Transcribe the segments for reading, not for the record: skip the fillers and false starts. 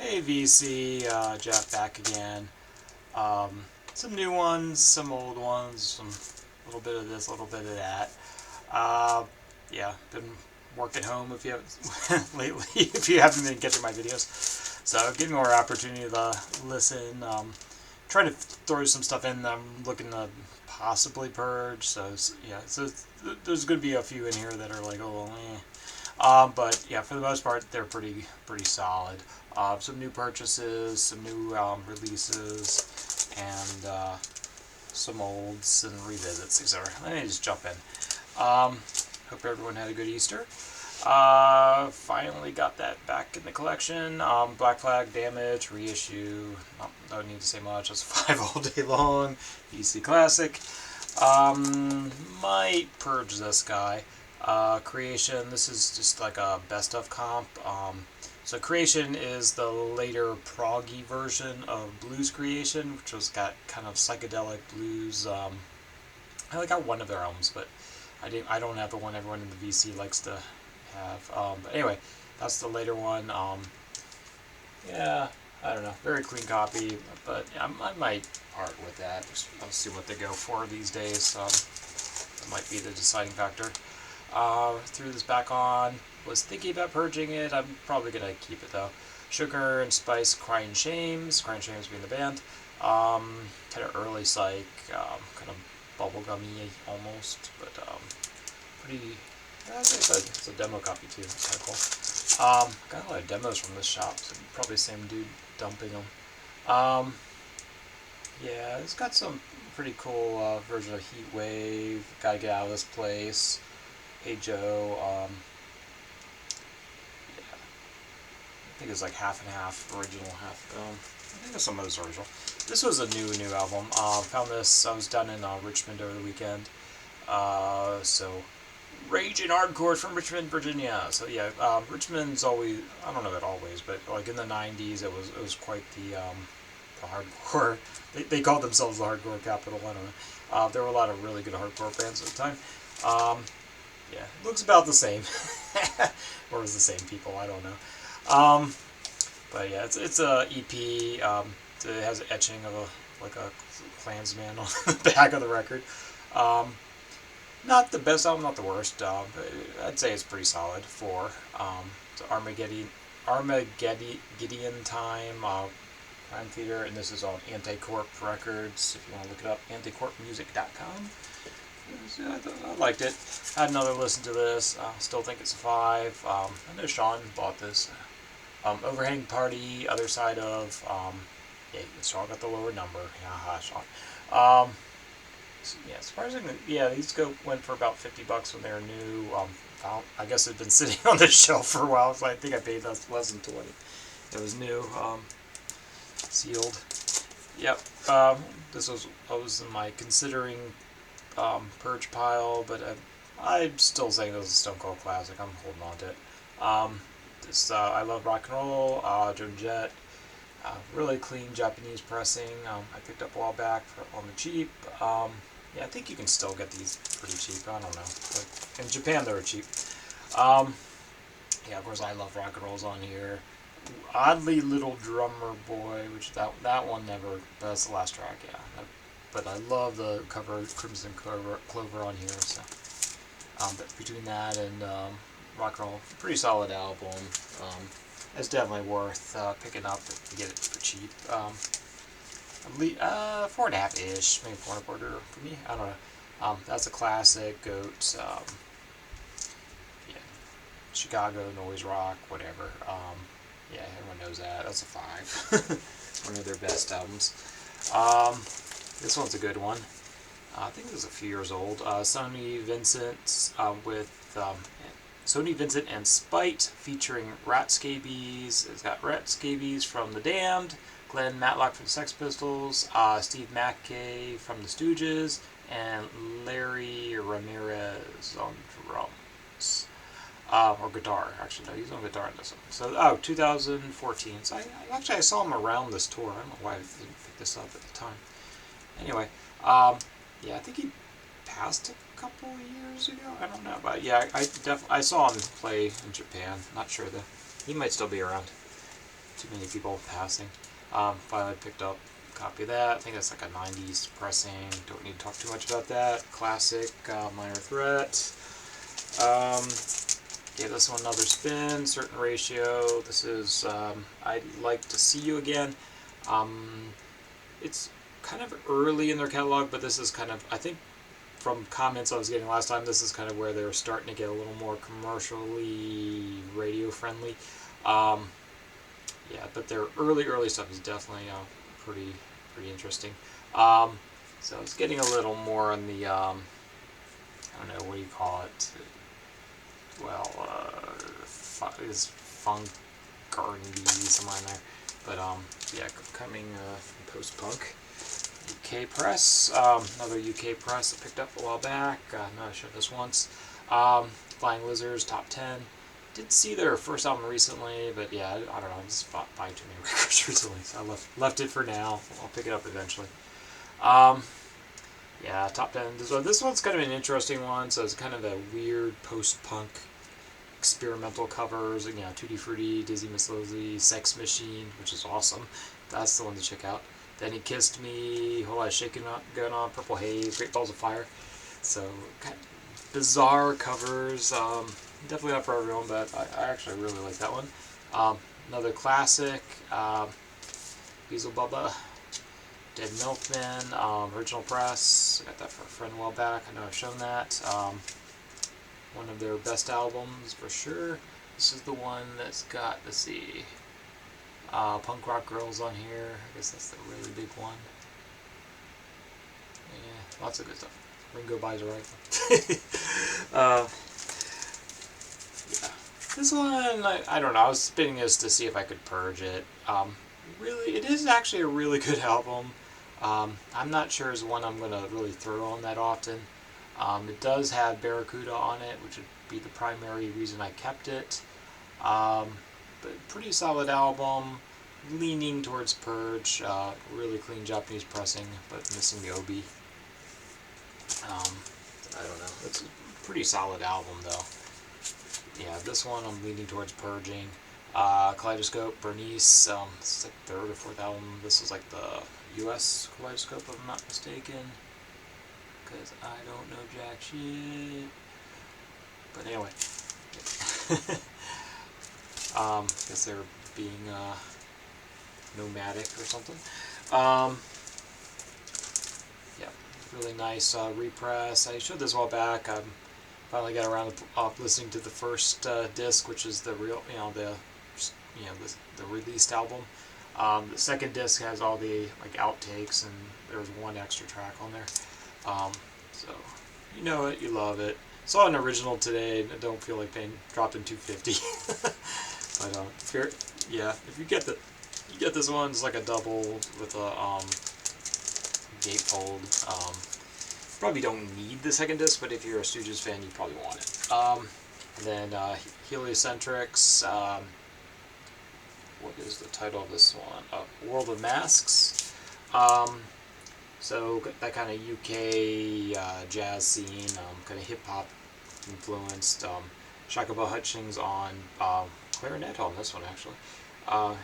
Hey VC, Jeff back again. Some new ones, some old ones, some little bit of this, a little bit of that. Uh, yeah, been working home if you have lately if you haven't been catching my videos. So give me more opportunity to listen. Try to throw some stuff in. I'm looking to possibly purge. So there's going to be a few in here that are like, oh, eh. But yeah, for the most part, they're pretty solid. Some new purchases, some new releases, and some olds and revisits, etc. Let me just jump in. Hope everyone had a good Easter. Finally got that back in the collection. Black Flag Damage reissue. Don't need to say much. It's 5 all day long. EC Classic. Might purge this guy. Creation, this is just like a best of comp. So Creation is the later proggy version of Blues Creation, which was got kind of psychedelic blues. I only got one of their albums, but I don't have the one everyone in the VC likes to have. But anyway, that's the later one. Yeah, I don't know. Very clean copy, but yeah, I might part with that. I'll see what they go for these days. That might be the deciding factor. Threw this back on. Was thinking about purging it. I'm probably gonna keep it though. Sugar and Spice, Crying Shames. Crying Shames being the band. Kind of early psych, kind of bubblegummy almost, but pretty. Yeah, it's a demo copy too. It's kind of cool. Got a lot of demos from this shop, so probably the same dude dumping them. Yeah, it's got some pretty cool version of Heat Wave. Gotta Get Out of This Place. Hey Joe. Yeah, I think it's like half and half original, half. I think some of it's original. This was a new album. Found this. I was down in Richmond over the weekend. So Raging Hardcore from Richmond, Virginia. So yeah, Richmond's always, I don't know about always, but like in the '90s, it was quite the hardcore. They called themselves the hardcore capital. I don't know. There were a lot of really good hardcore bands at the time. Yeah, it looks about the same, or is the same people? I don't know. But yeah, it's a EP. It has an etching of a Klansman on the back of the record. Not the best album, not the worst. I'd say it's pretty solid for it's Armageddon Time, Prime Theater, and this is on Anticorp Records. If you want to look it up, anticorpmusic.com. I liked it. Had another listen to this. Still think it's a 5. I know Sean bought this. Overhang Party, Other Side of. Yeah, Sean got the lower number. Yeah, Sean. Yeah, surprisingly, yeah, these went for about $50 when they were new. I guess it'd been sitting on the shelf for a while, so I think I paid less than 20. It was new, sealed. Yep. I was in my considering purge pile, but I'm still saying this is a Stone Cold classic. I'm holding on to it. I love rock and roll. Joan Jett. Really clean Japanese pressing. I picked up a while back on the cheap. Yeah, I think you can still get these pretty cheap. I don't know. But in Japan, they were cheap. Yeah, of course, I love rock and rolls on here. Oddly Little Drummer Boy, which that one never. That's the last track, yeah. But I love the cover, Crimson Clover on here. So, but between that and rock and roll, pretty solid album. It's definitely worth picking up to get it for cheap. 4.5-ish, maybe 4.25 for me. I don't know. That's a classic. Goat. Yeah, Chicago noise rock, whatever. Yeah, everyone knows that. That's a 5. One of their best albums. This one's a good one. I think this is a few years old. Sonny Vincent with Sonny Vincent and Spite featuring Rat Scabies. It's got Rat Scabies from The Damned, Glenn Matlock from the Sex Pistols, Steve Mackay from The Stooges, and Larry Ramirez on drums. Or guitar, actually. No, he's on guitar in this one. So, 2014. So, I saw him around this tour. I don't know why I didn't pick this up at the time. Anyway, yeah, I think he passed a couple years ago. I don't know, but yeah, I saw him play in Japan. Not sure though. He might still be around. too many people passing. Finally picked up a copy of that. I think that's like a 90s pressing. Don't need to talk too much about that. Classic Minor Threat. Gave this one another spin. Certain Ratio. This is I'd Like to See You Again. It's kind of early in their catalog, but this is kind of, I think, from comments I was getting last time, this is kind of where they're starting to get a little more commercially radio friendly. Yeah, but their early stuff is definitely pretty interesting. So it's getting a little more on the I don't know, what do you call it? Well, is funk garden-y, somewhere in there. But yeah, coming from post-punk. UK Press, another UK Press I picked up a while back. I know I showed this once. Flying Lizards, Top 10. Did see their first album recently, but yeah, I don't know. I just buying too many records recently, so I left it for now. I'll pick it up eventually. Yeah, Top 10. So this one's kind of an interesting one. So it's kind of a weird post-punk experimental covers. You know, Tutti Frutti, Dizzy Miss Lizzy, Sex Machine, which is awesome. That's the one to check out. Then He Kissed Me, Whole Lot of Shaking Going On, Purple Haze, Great Balls of Fire. So, kind of bizarre covers. Definitely not for everyone, but I actually really like that one. Another classic, Beelzebub Bubba, Dead Milkman, Original Press. I got that for a friend a while back. I know I've shown that. One of their best albums for sure. This is the one that's got, let's see, Punk Rock Girls on here. I guess that's the really big one. Yeah, lots of good stuff. Ringo Buys a Rifle. Yeah. This one, I don't know. I was spinning this to see if I could purge it. Really, it is actually a really good album. I'm not sure it's one I'm going to really throw on that often. It does have Barracuda on it, which would be the primary reason I kept it. But pretty solid album, leaning towards purge, really clean Japanese pressing, but missing the obi. I don't know. It's a pretty solid album though. Yeah, this one I'm leaning towards purging. Kaleidoscope, Bernice, it's like third or fourth album. This is like the US Kaleidoscope, if I'm not mistaken. Because I don't know jack shit. But anyway. Guess they're being nomadic or something. Yeah, really nice repress. I showed this a while back. I finally got around to listening to the first disc, which is the real, the released album. The second disc has all the like outtakes, and there's one extra track on there. So you know it, you love it. Saw an original today. I don't feel like dropping $250. But if you get this one, it's like a double with a gatefold. Probably don't need the second disc, but if you're a Stooges fan, you probably want it. And then Heliocentrics. What is the title of this one? World of Masks. So that kind of UK jazz scene, kind of hip hop influenced. Shaka Bell Hutchings on clarinet on this one actually.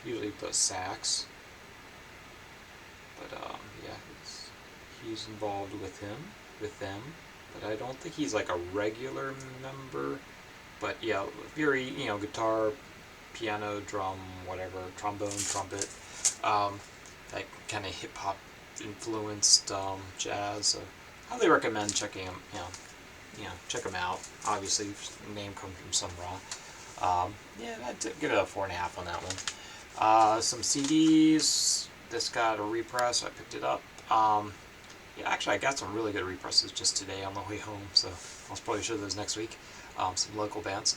Usually plays sax, but yeah, he's involved with them. But I don't think he's like a regular member. But yeah, very guitar, piano, drum, whatever, trombone, trumpet, that kind of hip hop influenced jazz. So highly recommend checking him. Check them out. Obviously, the name comes from Sun Ra. Yeah, I'd give it a 4.5 on that one. Some CDs. This got a repress. I picked it up. Yeah, actually, I got some really good represses just today on the way home, so I'll probably show those next week. Some local bands.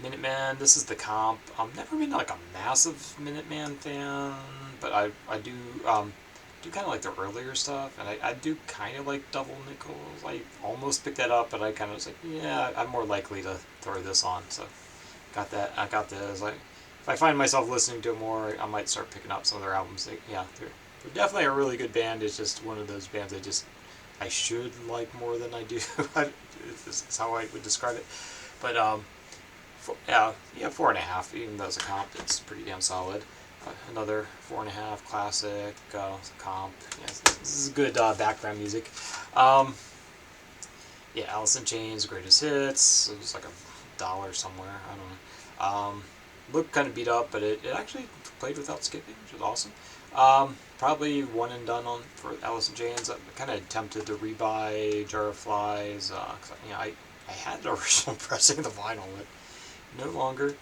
Minutemen. This is the comp. I've never been like a massive Minuteman fan, but I do kind of like the earlier stuff, and I do kind of like Double Nickels. I almost picked that up, but I kind of was like, yeah, I'm more likely to throw this on. So got that. I got this. If I find myself listening to it more, I might start picking up some of their albums. They're definitely a really good band. It's just one of those bands I should like more than I do. This is how I would describe it. But yeah, 4.5. Even though it's a comp, it's pretty damn solid. Another 4.5 classic comp. Yeah, this is good background music. Yeah, Alice in Chains, Greatest Hits. It was like $1 somewhere. I don't know. Looked kind of beat up, but it actually played without skipping, which was awesome. Probably one and done on for Alice in Chains. I'm kind of tempted to rebuy Jar of Flies. I had the original pressing of the vinyl, but no longer.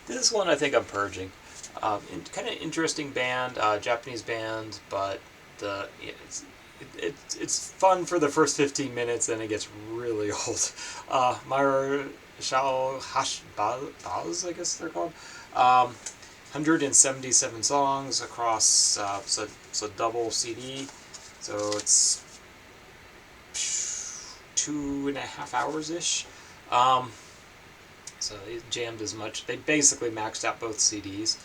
This one I think I'm purging. Kind of interesting band, Japanese band, but it's fun for the first 15 minutes, then it gets really old. Myra Shao Baz, I guess they're called. 177 songs across, so double CD, so it's 2.5 hours ish. So they jammed as much. They basically maxed out both CDs.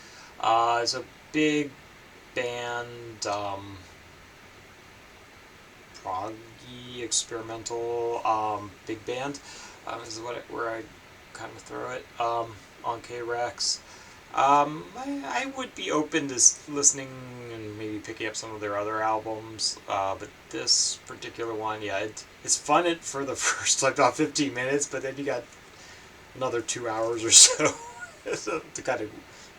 It's a big band, proggy experimental big band. Is where I kind of throw it on K-Rex. I would be open to listening and maybe picking up some of their other albums, but this particular one, yeah, it's fun for the first like about 15 minutes, but then you got another 2 hours or so to kind of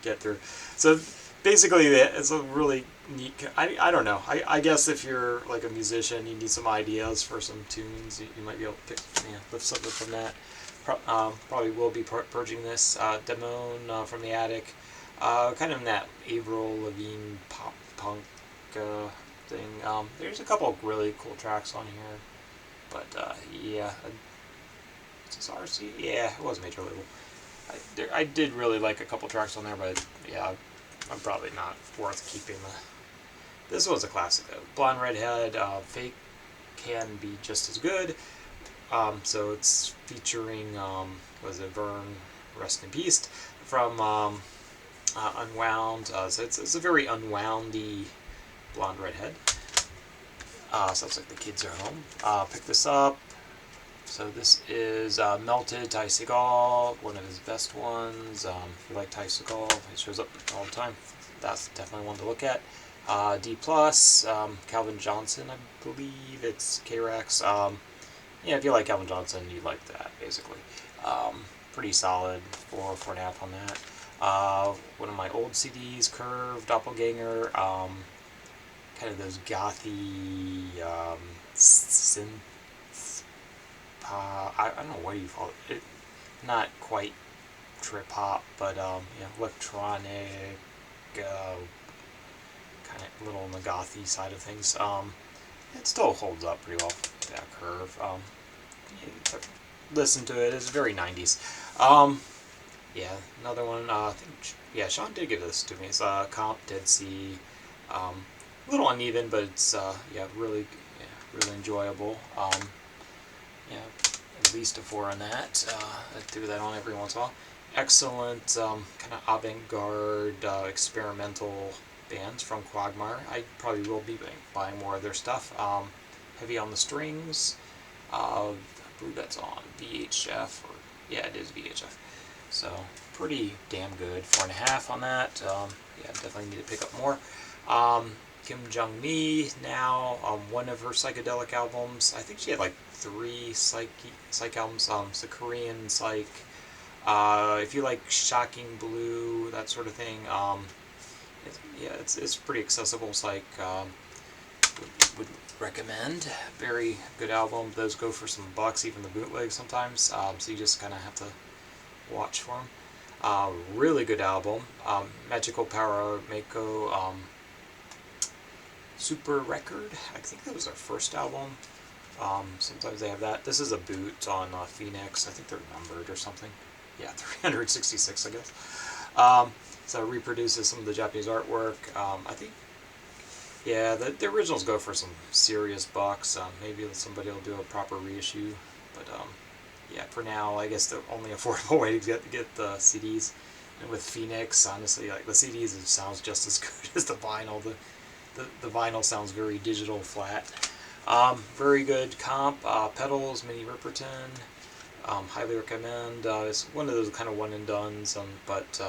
get through. So basically, it's a really neat. I don't know. I guess if you're like a musician, you need some ideas for some tunes. You might be able to lift something from that. Probably will be purging this. Demone from the Attic. Kind of in that Avril Lavigne pop punk thing. There's a couple of really cool tracks on here. But yeah. Is this RC? Yeah, it was Major Label. I did really like a couple tracks on there, but yeah, I'm probably not worth keeping. This was a classic though. Blonde Redhead, Fake can be just as good. So it's featuring, was it Vern, rest in peace, from Unwound. So it's a very unwoundy Blonde Redhead. Sounds like the kids are home. Pick this up. So this is Melted, Ty Segall, one of his best ones. If you like Ty Segall, it shows up all the time. That's definitely one to look at. D+, Calvin Johnson, I believe. It's K-Rex. Yeah, if you like Calvin Johnson, you like that, basically. Pretty solid, 4.5 on that. One of my old CDs, Curve, Doppelganger, kind of those gothy synth. I don't know what you call it. Not quite trip hop, but electronic, kind of little on the gothy side of things. It still holds up pretty well. That Curve. Listen to it. It's very 90s. Yeah, another one. I think Sean did give this to me. It's Comp Dead Sea. A little uneven, but it's really enjoyable. At least a 4 on that. I threw that on every once in a while. Excellent kind of avant-garde experimental bands from Quagmire. I probably will be buying more of their stuff. Heavy on the Strings. I believe that's on VHF. Yeah, it is VHF. So pretty damn good. 4.5 on that. Definitely need to pick up more. Kim Jung-mi now, one of her psychedelic albums. I think she had like 3 psych albums. It's a Korean psych. If you like Shocking Blue, that sort of thing, it's pretty accessible psych. Would recommend. Very good album. Those go for some bucks, even the bootleg sometimes. So you just kind of have to watch for them. Really good album. Magical Power Mako. Super Record. I think that was their first album. Sometimes they have that. This is a boot on Phoenix. I think they're numbered or something. Yeah, 366, I guess. So it reproduces some of the Japanese artwork. I think, the originals go for some serious bucks. Maybe somebody will do a proper reissue. But for now, I guess the only affordable way to get the CDs. And with Phoenix, honestly, like the CDs, it sounds just as good as the vinyl. The vinyl sounds very digital flat. Very good comp. Pedals, Mini Ripperton. Highly recommend. It's one of those kind of one and dones, but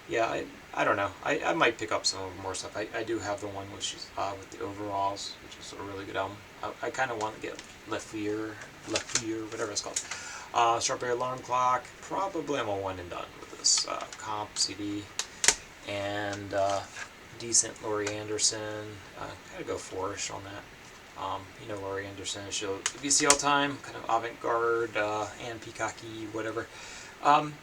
yeah, I don't know. I might pick up some of more stuff. I do have the one which is with the overalls, which is a really good album. I kind of want to get Le Feur, whatever it's called. Strawberry Alarm Clock. Probably I'm a one and done with this comp CD. And decent Laurie Anderson. Kind of go four-ish on that. You know Laurie Anderson. She'll VC all time, kind of avant-garde, and peacocky, whatever.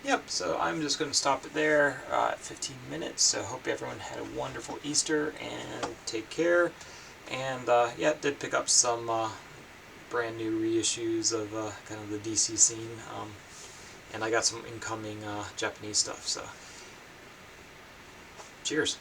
Yep, so I'm just going to stop it there at 15 minutes. So hope everyone had a wonderful Easter and take care. And yeah, did pick up some brand new reissues of kind of the DC scene. And I got some incoming Japanese stuff. So cheers.